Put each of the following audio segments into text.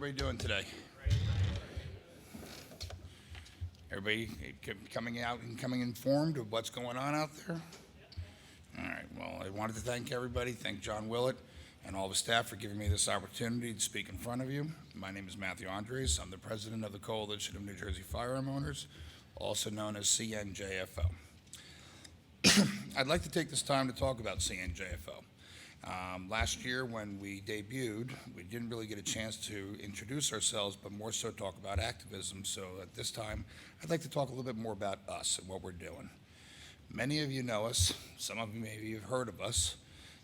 everybody doing today? Everybody coming out and coming informed of what's going on out there? All right, well, I wanted to thank everybody, thank John Willett and all the staff for giving me this opportunity to speak in front of you. My name is Matthew Andras. I'm the president of the Coalition of New Jersey Firearm Owners, also known as CNJFO. I'd like to take this time to talk about CNJFO. Last year when we debuted, we didn't really get a chance to introduce ourselves, but more so talk about activism. So at this time, I'd like to talk a little bit more about us and what we're doing. Many of you know us, some of you maybe have heard of us,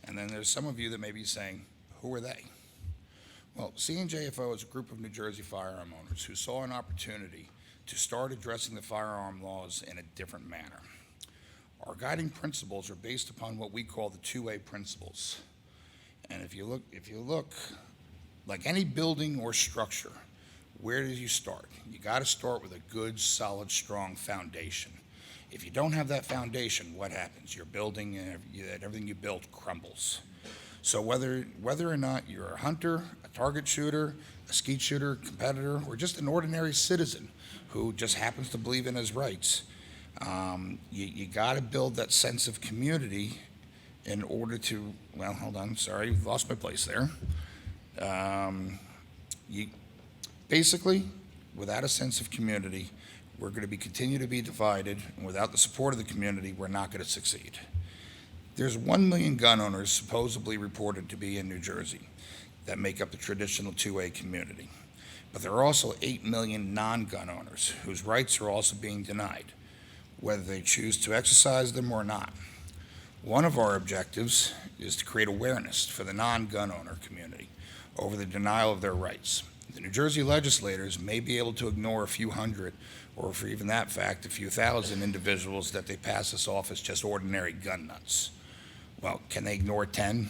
and then there's some of you that may be saying, who are they? Well, CNJFO is a group of New Jersey firearm owners who saw an opportunity to start addressing the firearm laws in a different manner. Our guiding principles are based upon what we call the 2A principles. And if you look, like any building or structure, where do you start? You got to start with a good, solid, strong foundation. If you don't have that foundation, what happens? Your building and everything you built crumbles. So whether or not you're a hunter, a target shooter, a skeet shooter, competitor, or just an ordinary citizen who just happens to believe in his rights, you got to build that sense of community in order to, well, hold on, sorry, lost my place there. Basically, without a sense of community, we're going to continue to be divided, and without the support of the community, we're not going to succeed. There's 1 million gun owners supposedly reported to be in New Jersey that make up the traditional 2A community. But there are also 8 million non-gun owners whose rights are also being denied, whether they choose to exercise them or not. One of our objectives is to create awareness for the non-gun owner community over the denial of their rights. The New Jersey legislators may be able to ignore a few hundred, or for even that fact, a few thousand individuals that they pass us off as just ordinary gun nuts. Well, can they ignore 10,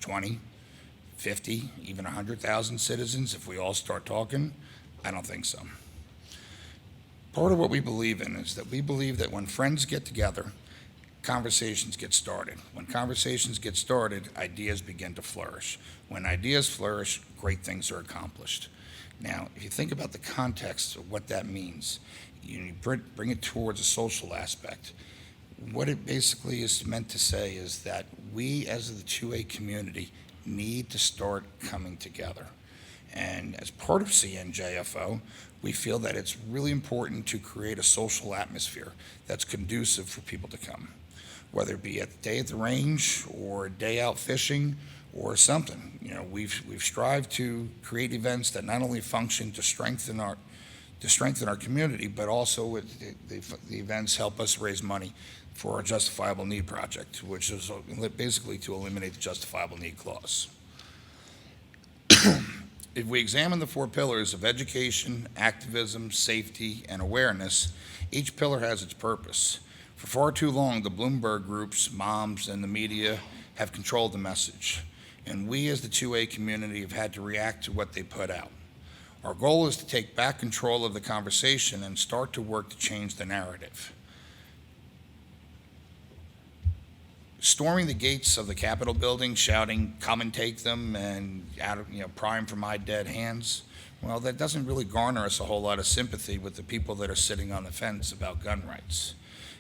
20, 50, even 100,000 citizens if we all start talking? I don't think so. Part of what we believe in is that we believe that when friends get together, conversations get started. When conversations get started, ideas begin to flourish. When ideas flourish, great things are accomplished. Now, if you think about the context of what that means, you bring it towards a social aspect. What it basically is meant to say is that we, as the 2A community, need to start coming together. And as part of CNJFO, we feel that it's really important to create a social atmosphere that's conducive for people to come, whether it be a day at the range or a day out fishing or something. You know, we've strived to create events that not only function to strengthen our community, but also the events help us raise money for our Justifiable Need Project, which is basically to eliminate the Justifiable Need Clause. If we examine the 4 pillars of education, activism, safety, and awareness, each pillar has its purpose. For far too long, the Bloomberg groups, moms, and the media have controlled the message, and we as the 2A community have had to react to what they put out. Our goal is to take back control of the conversation and start to work to change the narrative. Storming the gates of the Capitol building, shouting, "Come and take them," and prime for my dead hands, well, that doesn't really garner us a whole lot of sympathy with the people that are sitting on the fence about gun rights.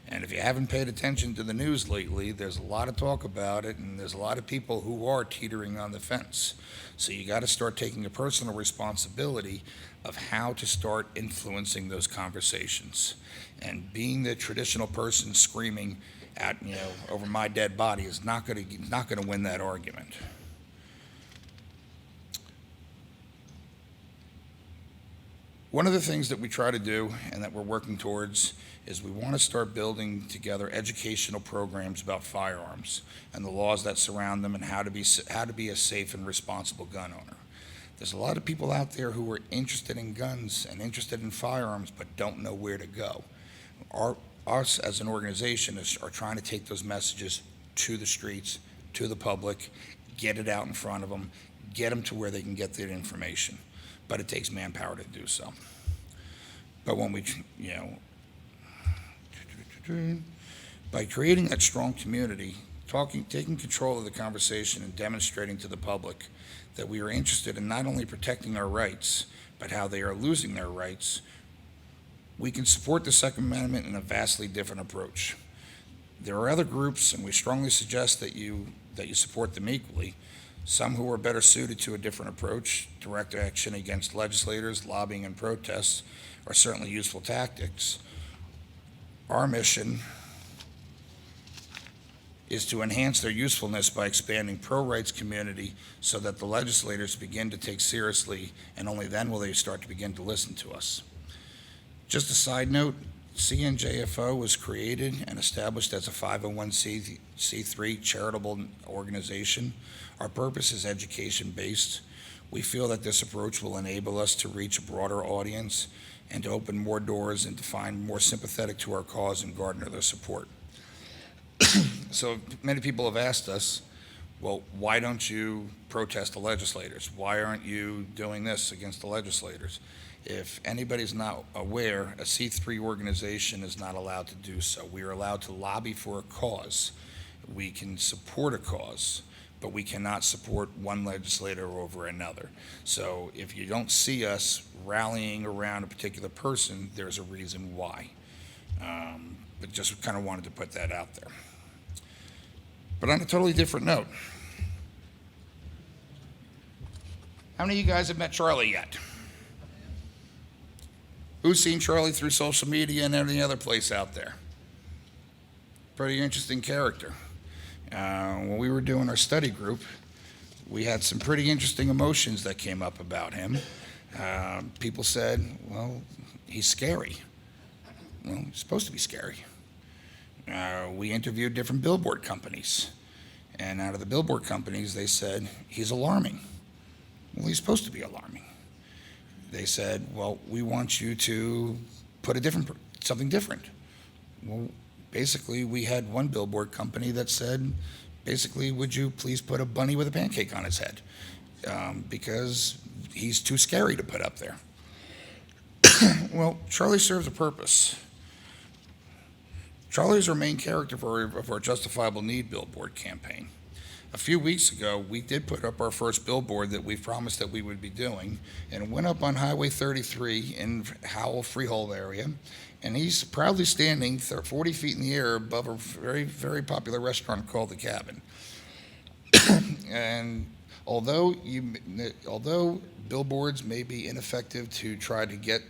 And if you haven't paid attention to the news lately, there's a lot of talk about it, and there's a lot of people who are teetering on the fence. So you got to start taking a personal responsibility of how to start influencing those conversations. And being the traditional person screaming at, over my dead body is not going to win that argument. One of the things that we try to do and that we're working towards is we want to start building together educational programs about firearms and the laws that surround them and how to be a safe and responsible gun owner. There's a lot of people out there who are interested in guns and interested in firearms but don't know where to go. Us as an organization are trying to take those messages to the streets, to the public, get it out in front of them, get them to where they can get that information. But it takes manpower to do so. But when by creating that strong community taking control of the conversation and demonstrating to the public that we are interested in not only protecting our rights, but how they are losing their rights, we can support the Second Amendment in a vastly different approach. There are other groups, and we strongly suggest that you support them equally, some who are better suited to a different approach. Direct action against legislators, lobbying, and protests are certainly useful tactics. Our mission is to enhance their usefulness by expanding pro-rights community so that the legislators begin to take seriously, and only then will they start to begin to listen to us. Just a side note, CNJFO was created and established as a 501c3 charitable organization. Our purpose is education-based. We feel that this approach will enable us to reach a broader audience and to open more doors and to find more sympathetic to our cause and garner their support. So many people have asked us, well, why don't you protest the legislators? Why aren't you doing this against the legislators? If anybody's not aware, a C3 organization is not allowed to do so. We are allowed to lobby for a cause. We can support a cause, but we cannot support one legislator over another. So if you don't see us rallying around a particular person, there's a reason why. But just kind of wanted to put that out there. But on a totally different note, how many of you guys have met Charlie yet? Who's seen Charlie through social media and any other place out there? Pretty interesting character. When we were doing our study group, we had some pretty interesting emotions that came up about him. People said, well, he's scary. Well, he's supposed to be scary. We interviewed different billboard companies, and out of the billboard companies, they said, he's alarming. Well, he's supposed to be alarming. They said, well, we want you to put something different. Well, basically, we had one billboard company that said, basically, would you please put a bunny with a pancake on his head? Because he's too scary to put up there. Well, Charlie serves a purpose. Charlie is our main character of our Justifiable Need billboard campaign. A few weeks ago, we did put up our first billboard that we promised that we would be doing, and it went up on Highway 33 in Howell Freehold area, and he's proudly standing 40 feet in the air above a very, very popular restaurant called The Cabin. And although billboards may be ineffective to try to get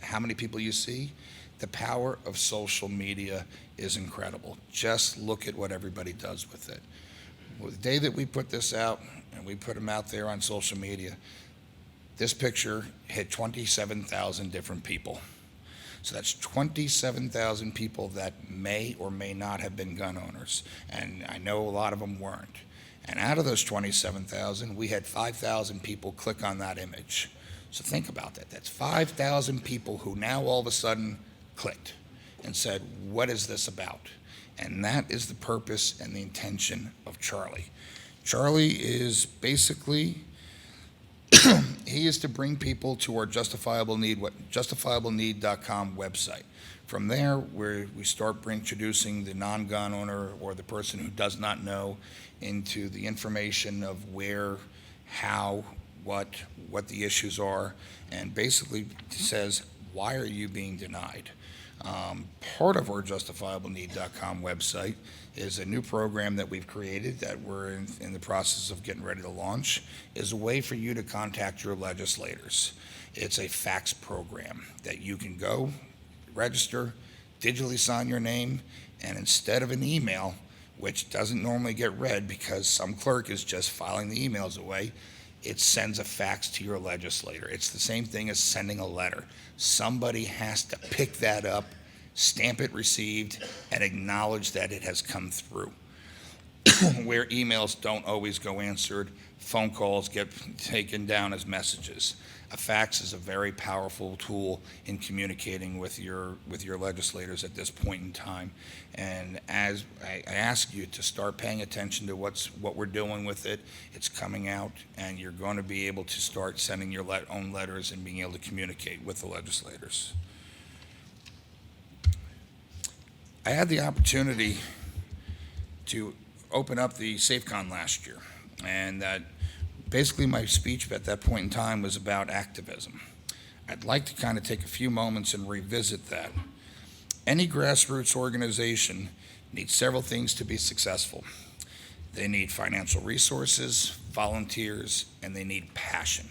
how many people you see, the power of social media is incredible. Just look at what everybody does with it. Well, the day that we put this out and we put them out there on social media, this picture hit 27,000 different people. So that's 27,000 people that may or may not have been gun owners. And I know a lot of them weren't. And out of those 27,000, we had 5,000 people click on that image. So think about that. That's 5,000 people who now all of a sudden clicked and said, what is this about? And that is the purpose and the intention of Charlie. Charlie is basically, he is to bring people to our justifiableneed.com website. From there, we start introducing the non-gun owner or the person who does not know into the information of where, how, what the issues are, and basically says, why are you being denied? Part of our justifiableneed.com website is a new program that we've created that we're in the process of getting ready to launch, is a way for you to contact your legislators. It's a fax program that you can go, register, digitally sign your name, and instead of an email, which doesn't normally get read because some clerk is just filing the emails away, it sends a fax to your legislator. It's the same thing as sending a letter. Somebody has to pick that up, stamp it received, and acknowledge that it has come through. Where emails don't always go answered, phone calls get taken down as messages. A fax is a very powerful tool in communicating with your legislators at this point in time. And as I ask you to start paying attention to what we're doing with it, it's coming out, and you're going to be able to start sending your own letters and being able to communicate with the legislators. I had the opportunity to open up the SafeCon last year, and that basically my speech at that point in time was about activism. I'd like to kind of take a few moments and revisit that. Any grassroots organization needs several things to be successful. They need financial resources, volunteers, and they need passion.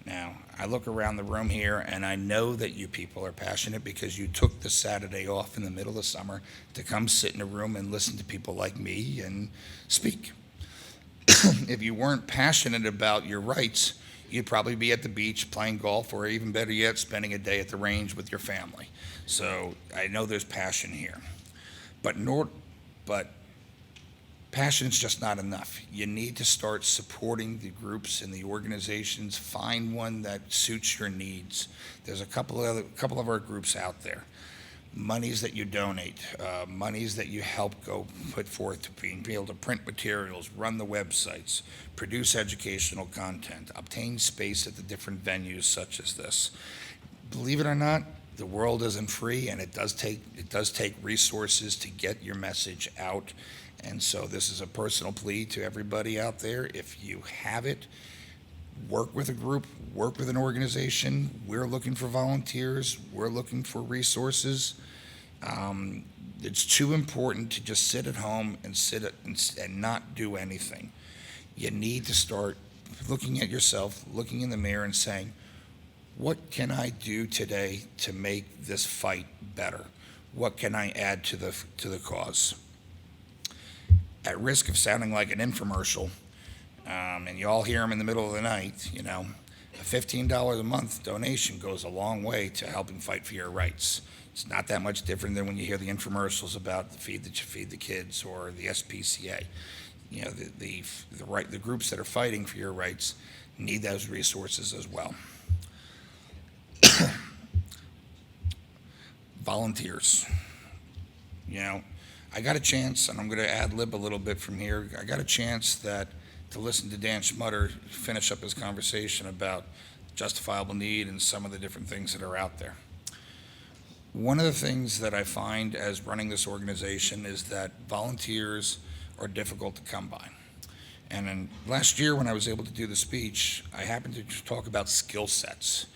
Now, I look around the room here, and I know that you people are passionate because you took the Saturday off in the middle of summer to come sit in a room and listen to people like me and speak. If you weren't passionate about your rights, you'd probably be at the beach playing golf, or even better yet, spending a day at the range with your family. So I know there's passion here. But passion is just not enough. You need to start supporting the groups and the organizations. Find one that suits your needs. There's a couple of our groups out there. Monies that you donate, monies that you help go put forth to be able to print materials, run the websites, produce educational content, obtain space at the different venues such as this. Believe it or not, the world isn't free, and it does take resources to get your message out. And so this is a personal plea to everybody out there. If you have it, work with a group, work with an organization. We're looking for volunteers. We're looking for resources. It's too important to just sit at home and not do anything. You need to start looking at yourself, looking in the mirror and saying, what can I do today to make this fight better? What can I add to the cause? At risk of sounding like an infomercial, and you all hear them in the middle of the night, you know, a $15 a month donation goes a long way to helping fight for your rights. It's not that much different than when you hear the infomercials about the Feed the Kids or the SPCA. You know, the groups that are fighting for your rights need those resources as well. Volunteers. You know, I got a chance, and I'm going to ad-lib a little bit from here. I got a chance to listen to Dan Schmutter finish up his conversation about justifiable need and some of the different things that are out there. One of the things that I find as running this organization is that volunteers are difficult to come by. And then last year when I was able to do the speech, I happened to talk about skill sets.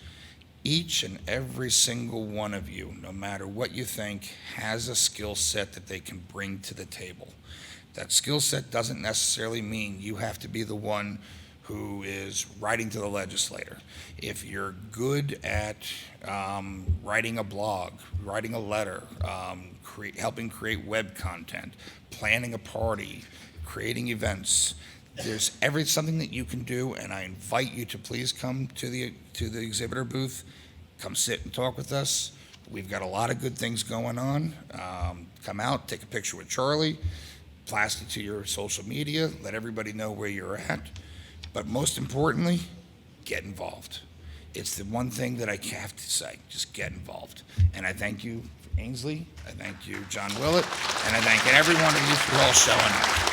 Each and every single one of you, no matter what you think, has a skill set that they can bring to the table. That skill set doesn't necessarily mean you have to be the one who is writing to the legislator. If you're good at writing a blog, writing a letter, helping create web content, planning a party, creating events, there's something that you can do, and I invite you to please come to the exhibitor booth, come sit and talk with us. We've got a lot of good things going on. Come out, take a picture with Charlie, blast it to your social media, let everybody know where you're at. But most importantly, get involved. It's the one thing that I have to say, just get involved. And I thank you, Ainsley, I thank you, John Willett, and I thank every one of you for all showing up.